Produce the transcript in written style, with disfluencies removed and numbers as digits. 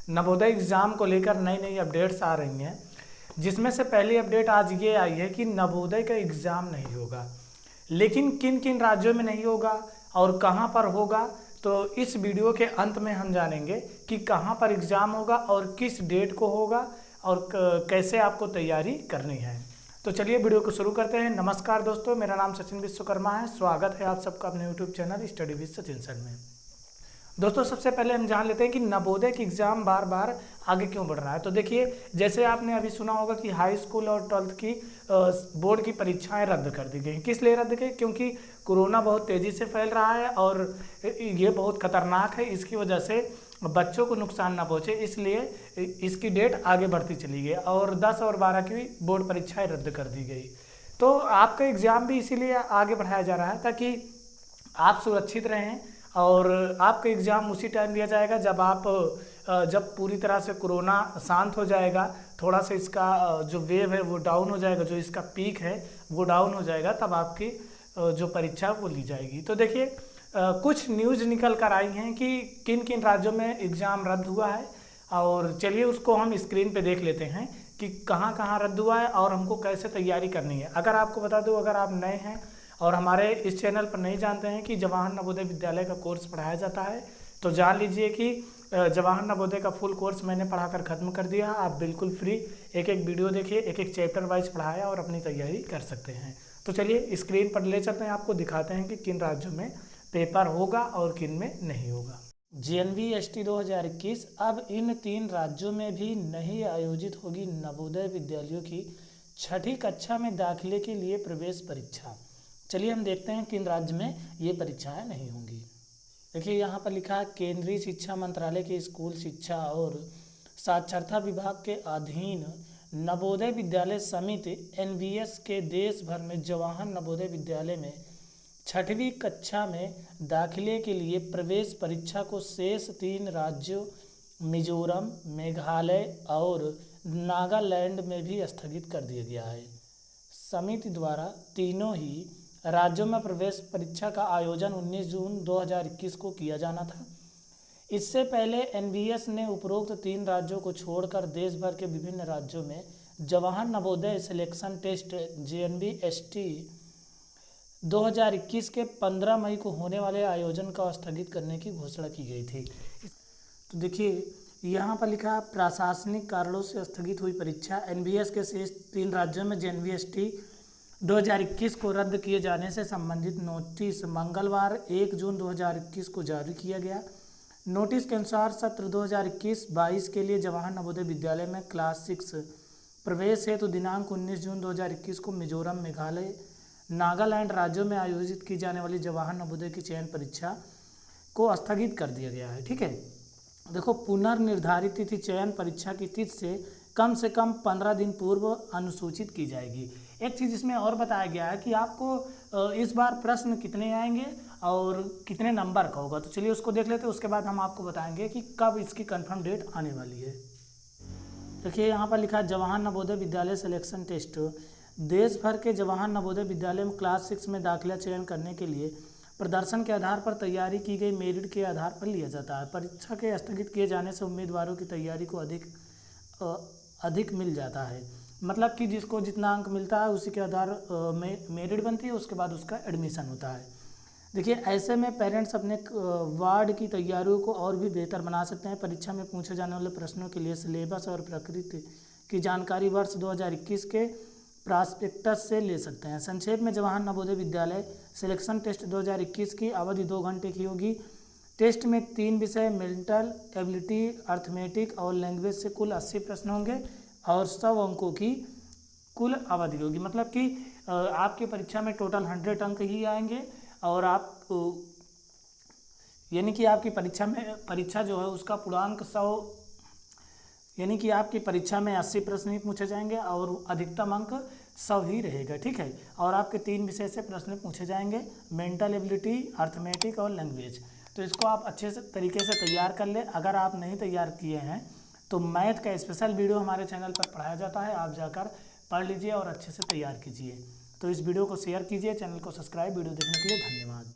Navodaya exam को लेकर नई नई अपडेट्स आ रही हैं, जिसमें से पहली अपडेट आज ये आई है कि नवोदय का एग्ज़ाम नहीं होगा। लेकिन किन किन राज्यों में नहीं होगा और कहां पर होगा, तो इस वीडियो के अंत में हम जानेंगे कि कहां पर एग्ज़ाम होगा और किस डेट को होगा और कैसे आपको तैयारी करनी है। तो चलिए वीडियो को शुरू करते हैं। नमस्कार दोस्तों, मेरा नाम सचिन विश्वकर्मा है। स्वागत है आप सबका अपने YouTube channel study with Sachin sir में। दोस्तों सबसे पहले हम जान लेते हैं कि नवोदय की एग्ज़ाम बार बार आगे क्यों बढ़ रहा है। तो देखिए, जैसे आपने अभी सुना होगा कि हाई स्कूल और 12th की बोर्ड की परीक्षाएं रद्द कर दी गई। किस लिए रद्द की? क्योंकि कोरोना बहुत तेज़ी से फैल रहा है और ये बहुत खतरनाक है। इसकी वजह से बच्चों को नुकसान ना पहुँचे, इसलिए इसकी डेट आगे बढ़ती चली गई और 10 और 12 की बोर्ड परीक्षाएँ रद्द कर दी गई। तो आपका एग्ज़ाम भी इसीलिए आगे बढ़ाया जा रहा है ताकि आप सुरक्षित रहें और आपका एग्ज़ाम उसी टाइम लिया जाएगा जब पूरी तरह से कोरोना शांत हो जाएगा, थोड़ा सा इसका जो वेव है वो डाउन हो जाएगा, जो इसका पीक है वो डाउन हो जाएगा, तब आपकी जो परीक्षा वो ली जाएगी। तो देखिए, कुछ न्यूज़ निकल कर आई हैं कि किन किन राज्यों में एग्ज़ाम रद्द हुआ है, और चलिए उसको हम स्क्रीन पे देख लेते हैं कि कहाँ कहाँ रद्द हुआ है और हमको कैसे तैयारी करनी है। अगर आपको बता दूँ, अगर आप नए हैं और हमारे इस चैनल पर नहीं जानते हैं कि जवाहर नवोदय विद्यालय का कोर्स पढ़ाया जाता है, तो जान लीजिए कि जवाहर नवोदय का फुल कोर्स मैंने पढ़ाकर ख़त्म कर दिया। आप बिल्कुल फ्री एक एक वीडियो देखिए, एक एक चैप्टर वाइज पढ़ाया और अपनी तैयारी कर सकते हैं। तो चलिए स्क्रीन पर ले चलते हैं, आपको दिखाते हैं कि किन राज्यों में पेपर होगा और किन में नहीं होगा। JNV-ST 2021 अब इन 3 राज्यों में भी नहीं आयोजित होगी नवोदय विद्यालयों की 6ठी कक्षा में दाखिले के लिए प्रवेश परीक्षा। चलिए हम देखते हैं किन राज्य में ये परीक्षाएं नहीं होंगी। देखिए यहाँ पर लिखा है, केंद्रीय शिक्षा मंत्रालय के स्कूल शिक्षा और साक्षरता विभाग के अधीन नवोदय विद्यालय समिति NVS के देश भर में जवाहर नवोदय विद्यालय में 6वीं कक्षा में दाखिले के लिए प्रवेश परीक्षा को शेष 3 राज्यों मिजोरम, मेघालय और नागालैंड में भी स्थगित कर दिया गया है। समिति द्वारा तीनों ही राज्यों में प्रवेश परीक्षा का आयोजन 19 जून 2021 को किया जाना था। इससे पहले NVS ने उपरोक्त 3 राज्यों को छोड़कर देश भर के विभिन्न राज्यों में Jawahar Navodaya selection test JNV-ST 2021 के 15 मई को होने वाले आयोजन का स्थगित करने की घोषणा की गई थी। तो देखिए यहाँ पर लिखा, प्रशासनिक कारणों से स्थगित हुई परीक्षा। NVS के शेष 3 राज्यों में JNV-ST 2021 को रद्द किए जाने से संबंधित नोटिस मंगलवार 1 जून 2021 को जारी किया गया। नोटिस के अनुसार सत्र 2021-22 के लिए जवाहर नवोदय विद्यालय में क्लास 6 प्रवेश हेतु दिनांक 19 जून 2021 को मिजोरम, मेघालय, नागालैंड राज्यों में आयोजित की जाने वाली जवाहर नवोदय की चयन परीक्षा को स्थगित कर दिया गया है। ठीक है, देखो, पुनर्निर्धारित तिथि चयन परीक्षा की तिथि से कम 15 दिन पूर्व अनुसूचित की जाएगी। एक चीज़ इसमें और बताया गया है कि आपको इस बार प्रश्न कितने आएंगे और कितने नंबर का होगा। तो चलिए उसको देख लेते हैं, उसके बाद हम आपको बताएंगे कि कब इसकी कंफर्म डेट आने वाली है। देखिए यहाँ पर लिखा है, जवाहर नवोदय विद्यालय सिलेक्शन टेस्ट। देश भर के जवाहर नवोदय विद्यालय में क्लास 6 में दाखिला चयन करने के लिए प्रदर्शन के आधार पर तैयारी की गई मेरिट के आधार पर लिया जाता है। परीक्षा के स्थगित किए जाने से उम्मीदवारों की तैयारी को अधिक मिल जाता है। मतलब कि जिसको जितना अंक मिलता है उसी के आधार में मेरिट बनती है, उसके बाद उसका एडमिशन होता है। देखिए, ऐसे में पेरेंट्स अपने वार्ड की तैयारियों को और भी बेहतर बना सकते हैं। परीक्षा में पूछे जाने वाले प्रश्नों के लिए सिलेबस और प्रकृति की जानकारी वर्ष 2021 के प्रॉस्पेक्टस से ले सकते हैं। संक्षेप में, जवाहर नवोदय विद्यालय सिलेक्शन टेस्ट 2021 की अवधि 2 घंटे की होगी। टेस्ट में 3 विषय मेंटल एबिलिटी, अर्थमेटिक और लैंग्वेज से कुल 80 प्रश्न होंगे और 100 अंकों की कुल अवधि होगी। मतलब कि आपकी परीक्षा में टोटल 100 अंक ही आएंगे और आप यानी कि आपकी परीक्षा जो है उसका पूर्णांक 100, यानी कि आपकी परीक्षा में 80 प्रश्न ही पूछे जाएंगे और अधिकतम अंक 100 ही रहेगा। ठीक है, और आपके 3 विषय से प्रश्न पूछे जाएंगे, मेंटल एबिलिटी, अर्थमेटिक और लैंग्वेज। तो इसको आप अच्छे से तरीके से तैयार कर ले। अगर आप नहीं तैयार किए हैं तो मैथ का स्पेशल वीडियो हमारे चैनल पर पढ़ाया जाता है, आप जाकर पढ़ लीजिए और अच्छे से तैयार कीजिए। तो इस वीडियो को शेयर कीजिए, चैनल को सब्सक्राइब। वीडियो देखने के लिए धन्यवाद।